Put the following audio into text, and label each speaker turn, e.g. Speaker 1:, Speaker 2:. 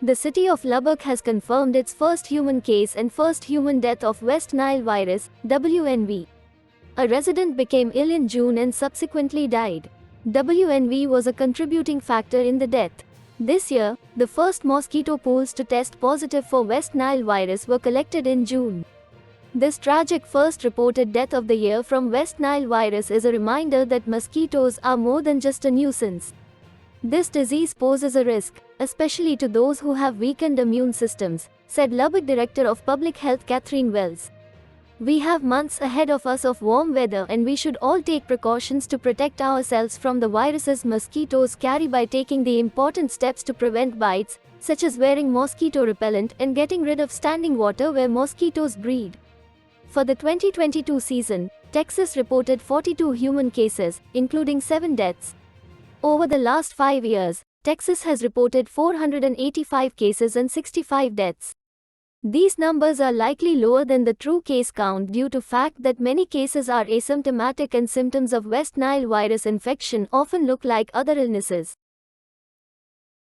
Speaker 1: The city of Lubbock has confirmed its first human case and first human death of West Nile virus, WNV. A resident became ill in June and subsequently died. WNV was a contributing factor in the death. This year, the first mosquito pools to test positive for West Nile virus were collected in June. This tragic first reported death of the year from West Nile virus is a reminder that mosquitoes are more than just a nuisance. This disease poses a risk, especially to those who have weakened immune systems, said Lubbock Director of Public Health Catherine Wells. We have months ahead of us of warm weather and we should all take precautions to protect ourselves from the viruses mosquitoes carry by taking the important steps to prevent bites, such as wearing mosquito repellent and getting rid of standing water where mosquitoes breed. For the 2022 season, Texas reported 42 human cases, including 7 deaths. Over the last 5 years, Texas has reported 485 cases and 65 deaths. These numbers are likely lower than the true case count due to fact that many cases are asymptomatic and symptoms of West Nile virus infection often look like other illnesses.